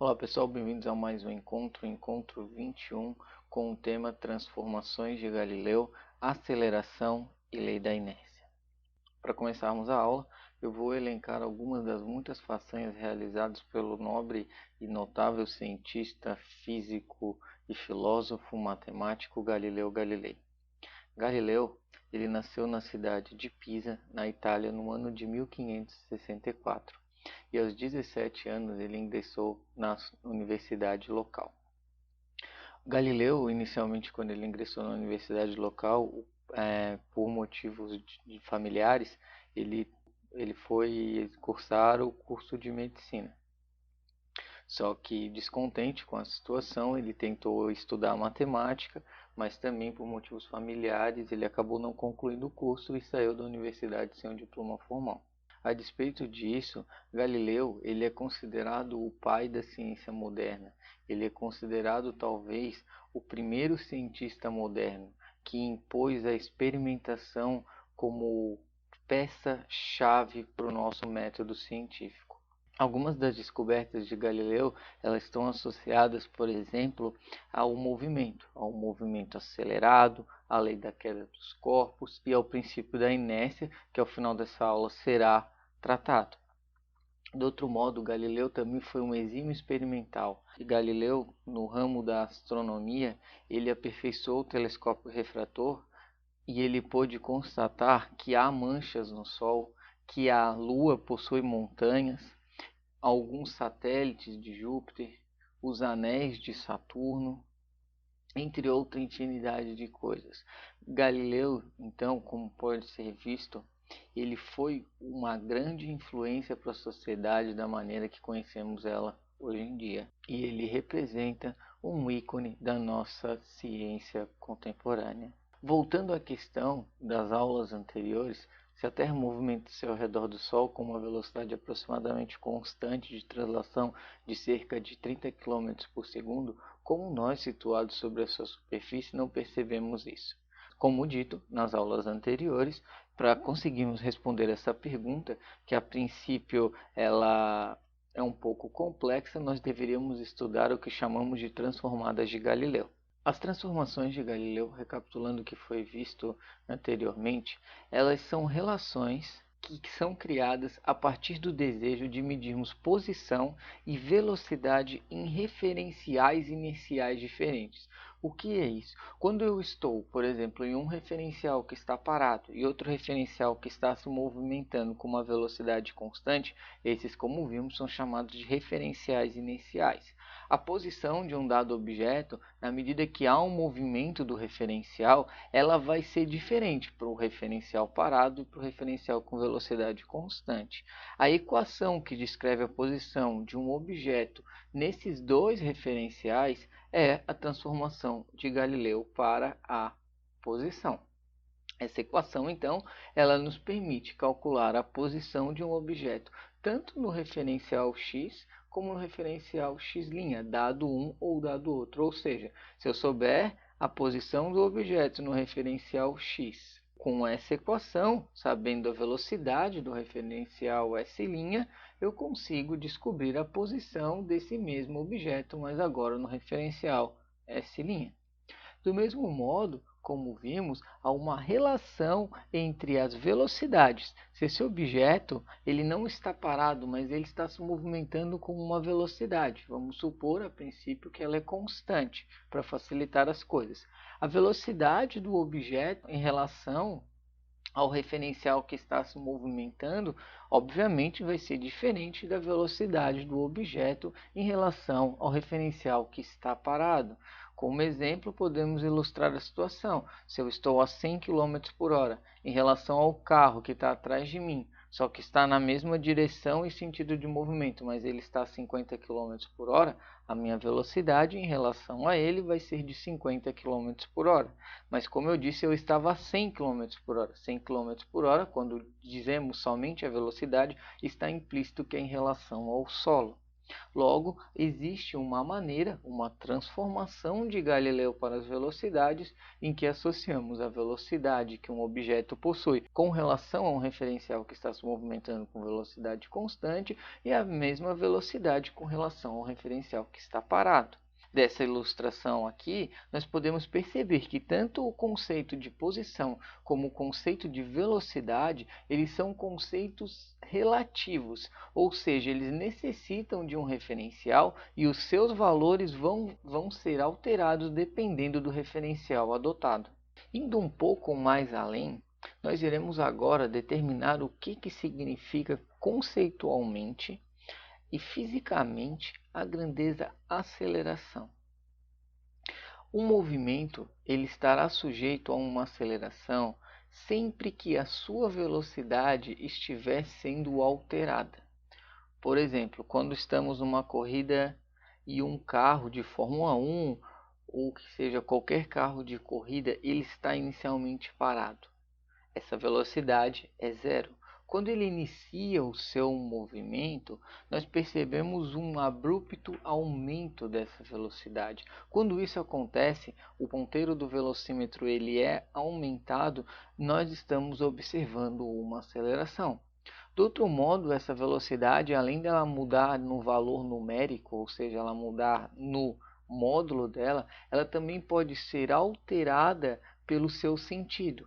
Olá pessoal, bem-vindos a mais um encontro 21, com o tema Transformações de Galileu, Aceleração e Lei da Inércia. Para começarmos a aula, eu vou elencar algumas das muitas façanhas realizadas pelo nobre e notável cientista, físico e filósofo matemático Galileu Galilei. Galileu, ele nasceu na cidade de Pisa, na Itália, no ano de 1564. E aos 17 anos ele ingressou na universidade local. Galileu, inicialmente, quando ele ingressou na universidade local, por motivos familiares, ele foi cursar o curso de medicina. Só que, descontente com a situação, ele tentou estudar matemática, mas também por motivos familiares ele acabou não concluindo o curso e saiu da universidade sem um diploma formal. A despeito disso, Galileu ele é considerado o pai da ciência moderna. Ele é considerado talvez o primeiro cientista moderno que impôs a experimentação como peça-chave para o nosso método científico. Algumas das descobertas de Galileu elas estão associadas, por exemplo, ao movimento acelerado, à lei da queda dos corpos e ao princípio da inércia, que ao final dessa aula será tratado. De outro modo, Galileu também foi um exímio experimental. E Galileu, no ramo da astronomia, ele aperfeiçoou o telescópio refrator e ele pôde constatar que há manchas no Sol, que a Lua possui montanhas, alguns satélites de Júpiter, os anéis de Saturno, entre outra infinidade de coisas. Galileu, então, como pode ser visto, ele foi uma grande influência para a sociedade da maneira que conhecemos ela hoje em dia. E ele representa um ícone da nossa ciência contemporânea. Voltando à questão das aulas anteriores, se a Terra movimenta-se ao redor do Sol com uma velocidade aproximadamente constante de translação de cerca de 30 km por segundo, como nós, situados sobre a sua superfície, não percebemos isso? Como dito nas aulas anteriores, para conseguirmos responder essa pergunta, que a princípio ela é um pouco complexa, nós deveríamos estudar o que chamamos de transformadas de Galileu. As transformações de Galileu, recapitulando o que foi visto anteriormente, elas são relações que são criadas a partir do desejo de medirmos posição e velocidade em referenciais inerciais diferentes. O que é isso? Quando eu estou, por exemplo, em um referencial que está parado e outro referencial que está se movimentando com uma velocidade constante, esses, como vimos, são chamados de referenciais inerciais. A posição de um dado objeto, na medida que há um movimento do referencial, ela vai ser diferente para o referencial parado e para o referencial com velocidade constante. A equação que descreve a posição de um objeto nesses dois referenciais é a transformação de Galileu para a posição. Essa equação, então, ela nos permite calcular a posição de um objeto tanto no referencial x como no referencial x', dado um ou dado outro. Ou seja, se eu souber a posição do objeto no referencial x com essa equação, sabendo a velocidade do referencial s', eu consigo descobrir a posição desse mesmo objeto, mas agora no referencial s'. Do mesmo modo, como vimos, há uma relação entre as velocidades. Se esse objeto ele não está parado, mas ele está se movimentando com uma velocidade, vamos supor a princípio que ela é constante, para facilitar as coisas. A velocidade do objeto em relação ao referencial que está se movimentando, obviamente vai ser diferente da velocidade do objeto em relação ao referencial que está parado. Como exemplo, podemos ilustrar a situação. Se eu estou a 100 km por hora em relação ao carro que está atrás de mim, só que está na mesma direção e sentido de movimento, mas ele está a 50 km por hora, a minha velocidade em relação a ele vai ser de 50 km por hora. Mas como eu disse, eu estava a 100 km por hora. 100 km por hora, quando dizemos somente a velocidade, está implícito que é em relação ao solo. Logo, existe uma maneira, uma transformação de Galileu para as velocidades, em que associamos a velocidade que um objeto possui com relação a um referencial que está se movimentando com velocidade constante e a mesma velocidade com relação ao referencial que está parado. Dessa ilustração aqui, nós podemos perceber que tanto o conceito de posição como o conceito de velocidade, eles são conceitos relativos, ou seja, eles necessitam de um referencial e os seus valores vão ser alterados dependendo do referencial adotado. Indo um pouco mais além, nós iremos agora determinar o que significa conceitualmente e fisicamente a grandeza aceleração. Um movimento ele estará sujeito a uma aceleração sempre que a sua velocidade estiver sendo alterada. Por exemplo, quando estamos numa corrida e um carro de Fórmula 1 ou que seja qualquer carro de corrida, ele está inicialmente parado. Essa velocidade é zero. Quando ele inicia o seu movimento, nós percebemos um abrupto aumento dessa velocidade. Quando isso acontece, o ponteiro do velocímetro ele é aumentado, nós estamos observando uma aceleração. Do outro modo, essa velocidade, além dela mudar no valor numérico, ou seja, ela mudar no módulo dela, ela também pode ser alterada pelo seu sentido.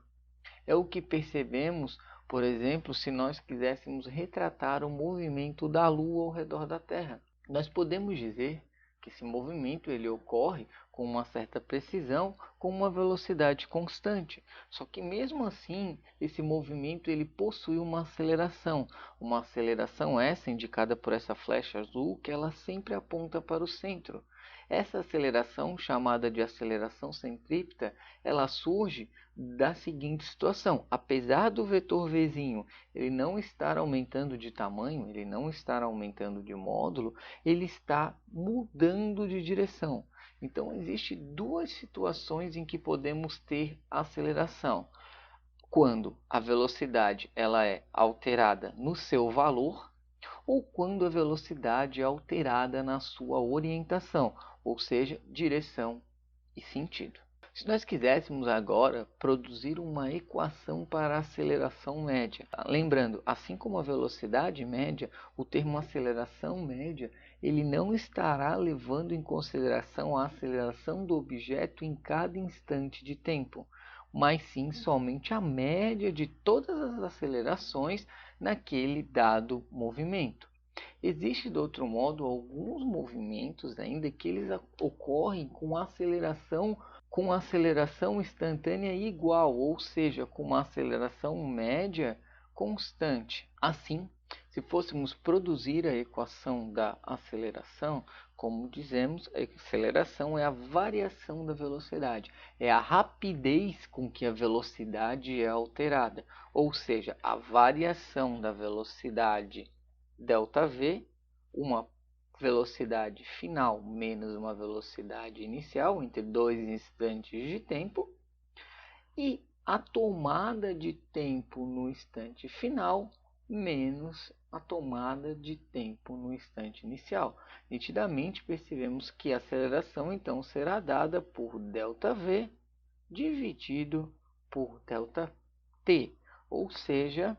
É o que percebemos, por exemplo, se nós quiséssemos retratar o movimento da Lua ao redor da Terra. Nós podemos dizer que esse movimento ele ocorre com uma certa precisão, com uma velocidade constante. Só que mesmo assim, esse movimento ele possui uma aceleração essa indicada por essa flecha azul, que ela sempre aponta para o centro. Essa aceleração, chamada de aceleração centrípeta, ela surge da seguinte situação: apesar do vetor Vzinho ele não estar aumentando de tamanho, ele não estar aumentando de módulo, ele está mudando de direção. Então, existem duas situações em que podemos ter aceleração. Quando a velocidade ela é alterada no seu valor, ou quando a velocidade é alterada na sua orientação, ou seja, direção e sentido. Se nós quiséssemos agora produzir uma equação para a aceleração média, lembrando, assim como a velocidade média, o termo aceleração média, ele não estará levando em consideração a aceleração do objeto em cada instante de tempo, mas sim somente a média de todas as acelerações naquele dado movimento. Existe, de outro modo, alguns movimentos ainda que eles ocorrem com aceleração instantânea igual, ou seja, com uma aceleração média constante. Assim, se fôssemos produzir a equação da aceleração, como dizemos, a aceleração é a variação da velocidade, é a rapidez com que a velocidade é alterada, ou seja, a variação da velocidade ΔV, uma velocidade final menos uma velocidade inicial entre dois instantes de tempo, e a tomada de tempo no instante final menos a tomada de tempo no instante inicial. Nitidamente percebemos que a aceleração então será dada por ΔV dividido por ΔT, ou seja,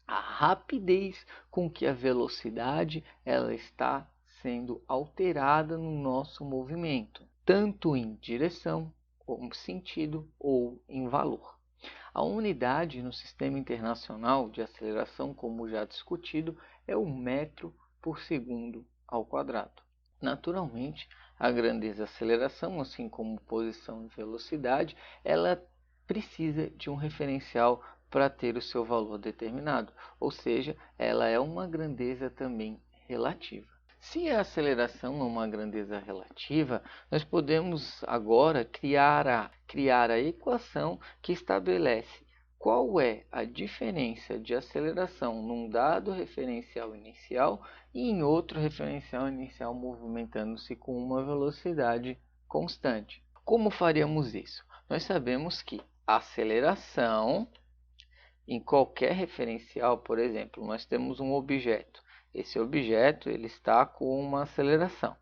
a rapidez com que a velocidade ela está sendo alterada no nosso movimento, tanto em direção, como sentido ou em valor. A unidade no Sistema Internacional de Aceleração, como já discutido, é o metro por segundo ao quadrado. Naturalmente, a grandeza aceleração, assim como posição e velocidade, ela precisa de um referencial para ter o seu valor determinado, ou seja, ela é uma grandeza também relativa. Se a aceleração é uma grandeza relativa, nós podemos agora criar a equação que estabelece qual é a diferença de aceleração num dado referencial inicial e em outro referencial inicial movimentando-se com uma velocidade constante. Como faríamos isso? Nós sabemos que a aceleração em qualquer referencial, por exemplo, nós temos um objeto esse objeto ele está com uma aceleração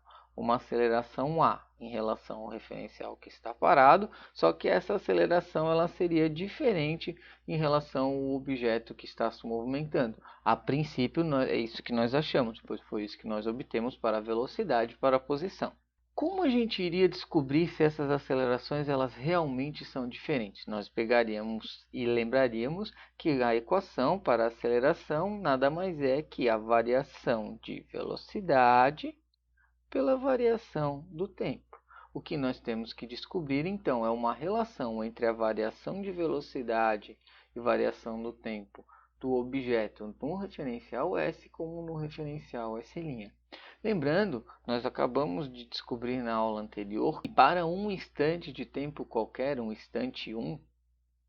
a em relação ao referencial que está parado, só que essa aceleração ela seria diferente em relação ao objeto que está se movimentando. A princípio é isso que nós achamos, pois foi isso que nós obtemos para a velocidade e para a posição. Como a gente iria descobrir se essas acelerações elas realmente são diferentes? Nós pegaríamos e lembraríamos que a equação para a aceleração nada mais é que a variação de velocidade pela variação do tempo. O que nós temos que descobrir então é uma relação entre a variação de velocidade e variação do tempo do objeto no referencial S como no referencial S'. Lembrando, nós acabamos de descobrir na aula anterior que para um instante de tempo qualquer, um instante 1,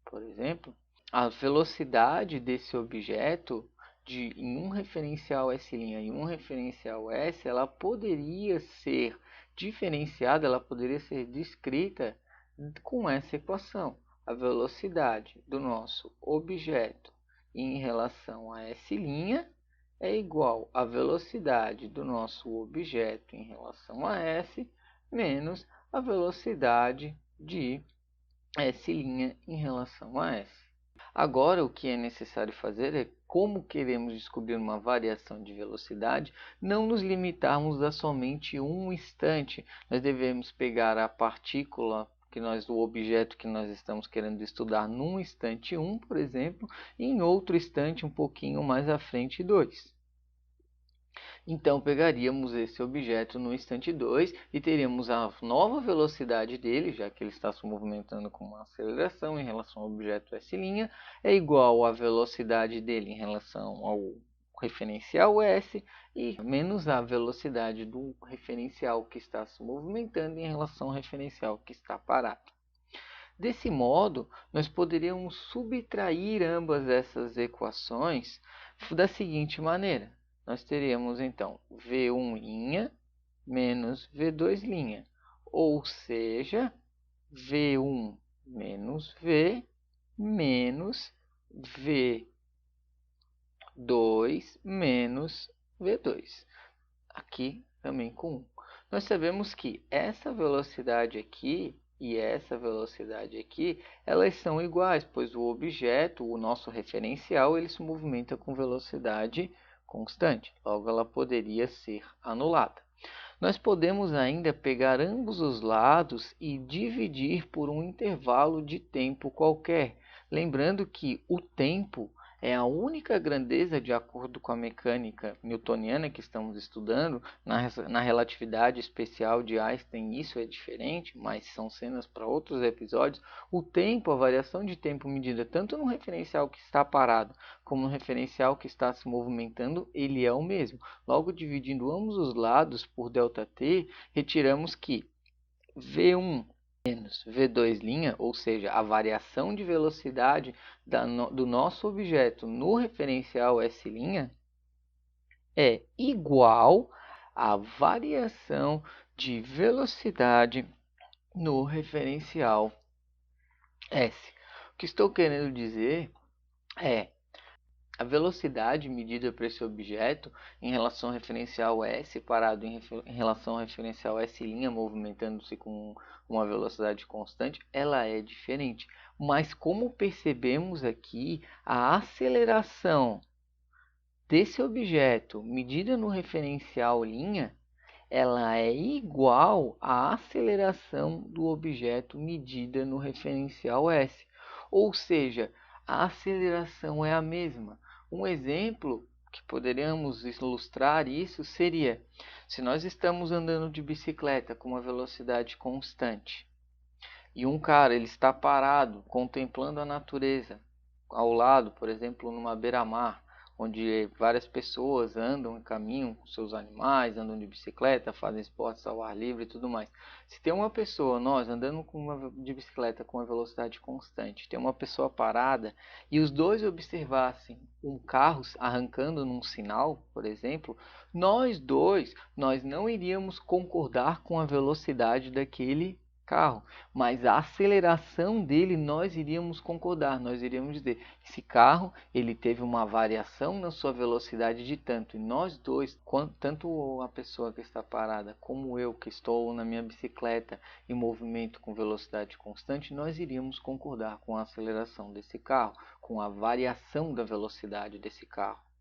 por exemplo, a velocidade desse objeto em um referencial S' e um referencial S, ela poderia ser diferenciada, ela poderia ser descrita com essa equação. A velocidade do nosso objeto em relação a S' é igual à velocidade do nosso objeto em relação a S menos a velocidade de S' em relação a S. Agora, o que é necessário fazer é, como queremos descobrir uma variação de velocidade, não nos limitarmos a somente um instante. Nós devemos pegar a partícula o objeto que nós estamos querendo estudar num instante 1, por exemplo, e em outro instante um pouquinho mais à frente 2. Então, pegaríamos esse objeto no instante 2 e teríamos a nova velocidade dele, já que ele está se movimentando com uma aceleração em relação ao objeto S', é igual à velocidade dele em relação ao referencial S e menos a velocidade do referencial que está se movimentando em relação ao referencial que está parado. Desse modo, nós poderíamos subtrair ambas essas equações da seguinte maneira. Nós teríamos então V1' menos V2', ou seja, V1 menos V menos V2 menos V2. Aqui também com 1. Nós sabemos que essa velocidade aqui e essa velocidade aqui, elas são iguais, pois o objeto, o nosso referencial, ele se movimenta com velocidade constante. Logo, ela poderia ser anulada. Nós podemos ainda pegar ambos os lados e dividir por um intervalo de tempo qualquer. Lembrando que o tempo é a única grandeza, de acordo com a mecânica newtoniana que estamos estudando. Na relatividade especial de Einstein isso é diferente, mas são cenas para outros episódios. O tempo, a variação de tempo medida tanto no referencial que está parado como no referencial que está se movimentando, ele é o mesmo. Logo, dividindo ambos os lados por ΔT, retiramos que V1 menos V2', ou seja, a variação de velocidade do nosso objeto no referencial S', é igual à variação de velocidade no referencial S. O que estou querendo dizer é a velocidade medida para esse objeto em relação ao referencial S parado em relação ao referencial S', movimentando-se com uma velocidade constante, ela é diferente. Mas como percebemos aqui, a aceleração desse objeto medida no referencial linha, ela é igual à aceleração do objeto medida no referencial S. Ou seja, a aceleração é a mesma. Um exemplo que poderíamos ilustrar isso seria, se nós estamos andando de bicicleta com uma velocidade constante e um cara ele está parado contemplando a natureza ao lado, por exemplo, numa beira-mar, onde várias pessoas andam e caminham com seus animais, andam de bicicleta, fazem esportes ao ar livre e tudo mais. Se tem uma pessoa, nós andando de bicicleta com uma velocidade constante, tem uma pessoa parada e os dois observassem um carro arrancando num sinal, por exemplo, nós não iríamos concordar com a velocidade daquele carro, mas a aceleração dele nós iríamos concordar, nós iríamos dizer, esse carro ele teve uma variação na sua velocidade de tanto, e nós dois, tanto a pessoa que está parada como eu que estou na minha bicicleta em movimento com velocidade constante, nós iríamos concordar com a aceleração desse carro, com a variação da velocidade desse carro.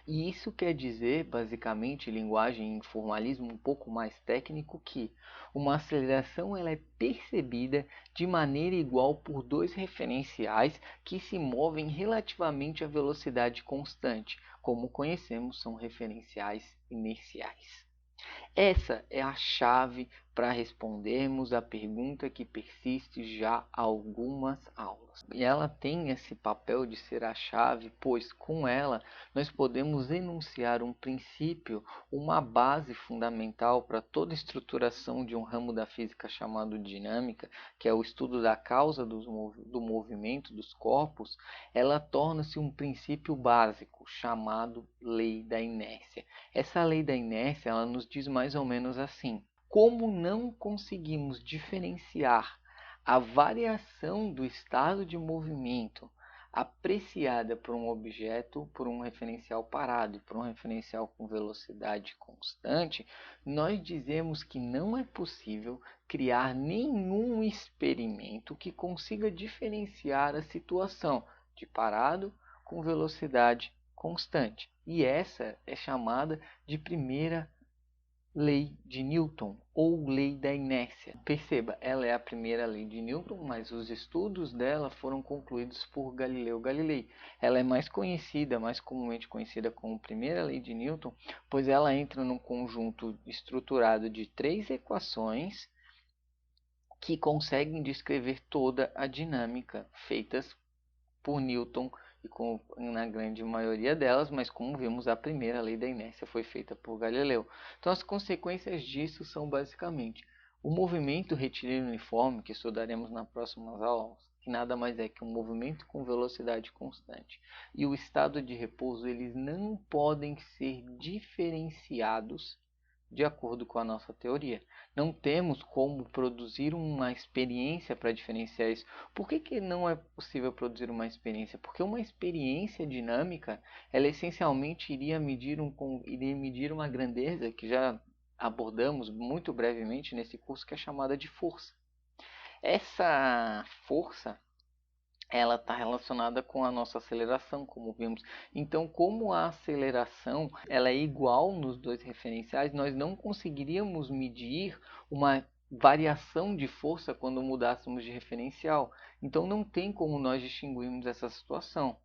E isso quer dizer, basicamente, em linguagem e formalismo um pouco mais técnico, que uma aceleração ela é percebida de maneira igual por dois referenciais que se movem relativamente à velocidade constante. Como conhecemos, são referenciais inerciais. Essa é a chave para respondermos a pergunta que persiste já há algumas aulas. E ela tem esse papel de ser a chave, pois com ela nós podemos enunciar um princípio, uma base fundamental para toda estruturação de um ramo da física chamado dinâmica, que é o estudo da causa do movimento dos corpos. Ela torna-se um princípio básico chamado lei da inércia. Essa lei da inércia ela nos diz mais ou menos assim: como não conseguimos diferenciar a variação do estado de movimento apreciada por um objeto, por um referencial parado e por um referencial com velocidade constante, nós dizemos que não é possível criar nenhum experimento que consiga diferenciar a situação de parado com velocidade constante. E essa é chamada de primeira lei de Newton, ou lei da inércia. Perceba, ela é a primeira lei de Newton, mas os estudos dela foram concluídos por Galileu Galilei. Ela é mais conhecida, mais comumente conhecida como primeira lei de Newton, pois ela entra num conjunto estruturado de 3 equações que conseguem descrever toda a dinâmica feitas por Newton e na grande maioria delas, mas como vimos, a primeira lei da inércia foi feita por Galileu. Então as consequências disso são basicamente o movimento retilíneo uniforme, que estudaremos nas próximas aulas, que nada mais é que um movimento com velocidade constante, e o estado de repouso, eles não podem ser diferenciados de acordo com a nossa teoria. Não temos como produzir uma experiência para diferenciar isso. Por que não é possível produzir uma experiência? Porque uma experiência dinâmica, ela essencialmente iria medir uma grandeza que já abordamos muito brevemente nesse curso, que é chamada de força. Essa força ela está relacionada com a nossa aceleração, como vimos. Então, como a aceleração ela é igual nos dois referenciais, nós não conseguiríamos medir uma variação de força quando mudássemos de referencial. Então, não tem como nós distinguirmos essa situação.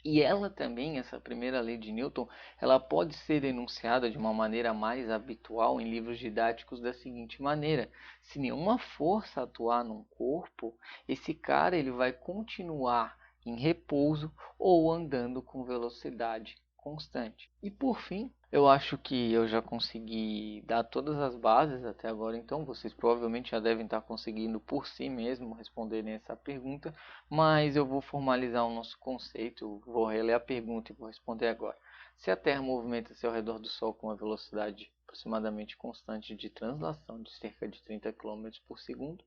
E ela também, essa primeira lei de Newton, ela pode ser enunciada de uma maneira mais habitual em livros didáticos da seguinte maneira: se nenhuma força atuar num corpo, esse cara ele vai continuar em repouso ou andando com velocidade constante. E por fim, eu acho que eu já consegui dar todas as bases até agora, então vocês provavelmente já devem estar conseguindo por si mesmo responderem essa pergunta, mas eu vou formalizar o nosso conceito, vou reler a pergunta e vou responder agora. Se a Terra movimenta-se ao redor do Sol com uma velocidade aproximadamente constante de translação de cerca de 30 km por segundo,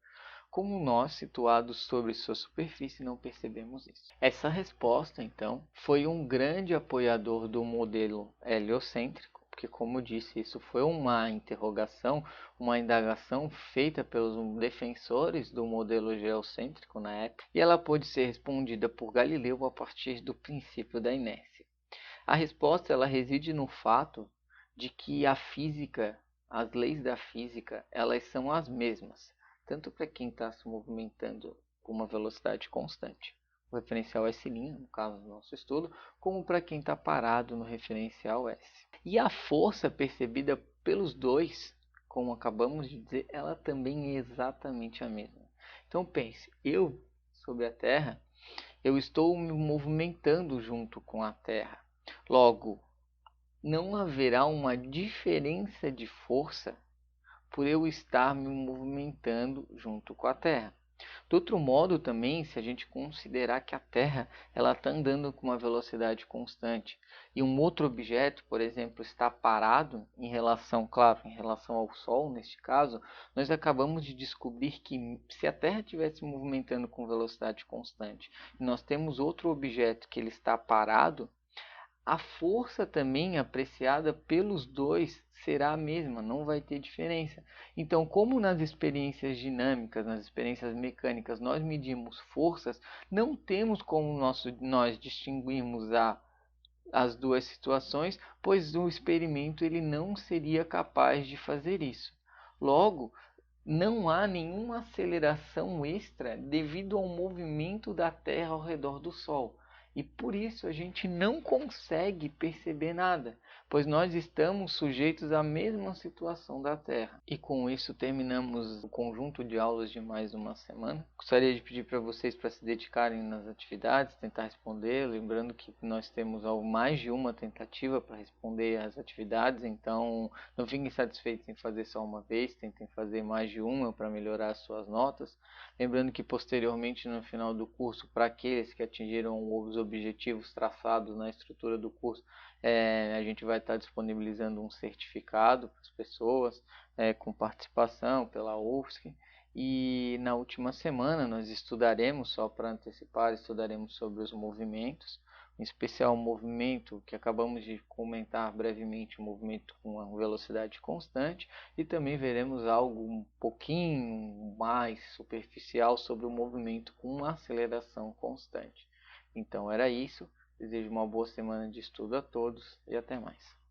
como nós, situados sobre sua superfície, não percebemos isso? Essa resposta, então, foi um grande apoiador do modelo heliocêntrico, porque, como eu disse, isso foi uma interrogação, uma indagação feita pelos defensores do modelo geocêntrico na época, e ela pôde ser respondida por Galileu a partir do princípio da inércia. A resposta ela reside no fato de que a física, as leis da física, elas são as mesmas, tanto para quem está se movimentando com uma velocidade constante, o referencial S', no caso do nosso estudo, como para quem está parado no referencial S. E a força percebida pelos dois, como acabamos de dizer, ela também é exatamente a mesma. Então pense, eu sobre a Terra, eu estou me movimentando junto com a Terra. Logo, não haverá uma diferença de força por eu estar me movimentando junto com a Terra. De outro modo também, se a gente considerar que a Terra ela está andando com uma velocidade constante e um outro objeto, por exemplo, está parado em relação, claro, em relação ao Sol, neste caso, nós acabamos de descobrir que se a Terra estivesse se movimentando com velocidade constante e nós temos outro objeto que ele está parado, a força também apreciada pelos dois será a mesma, não vai ter diferença. Então, como nas experiências dinâmicas, nas experiências mecânicas, nós medimos forças, não temos como nós distinguirmos as duas situações, pois o experimento ele não seria capaz de fazer isso. Logo, não há nenhuma aceleração extra devido ao movimento da Terra ao redor do Sol. E por isso a gente não consegue perceber nada, pois nós estamos sujeitos à mesma situação da Terra. E com isso terminamos o conjunto de aulas de mais uma semana. Gostaria de pedir para vocês para se dedicarem nas atividades, tentar responder, lembrando que nós temos mais de uma tentativa para responder as atividades, então não fiquem satisfeitos em fazer só uma vez, tentem fazer mais de uma para melhorar as suas notas. Lembrando que posteriormente, no final do curso, para aqueles que atingiram os objetivos traçados na estrutura do curso, a gente vai estar disponibilizando um certificado para as pessoas, com participação pela UFSC. E na última semana nós estudaremos, só para antecipar, estudaremos sobre os movimentos, em especial o movimento que acabamos de comentar brevemente, o movimento com uma velocidade constante, e também veremos algo um pouquinho mais superficial sobre o movimento com uma aceleração constante. Então era isso, desejo uma boa semana de estudo a todos e até mais.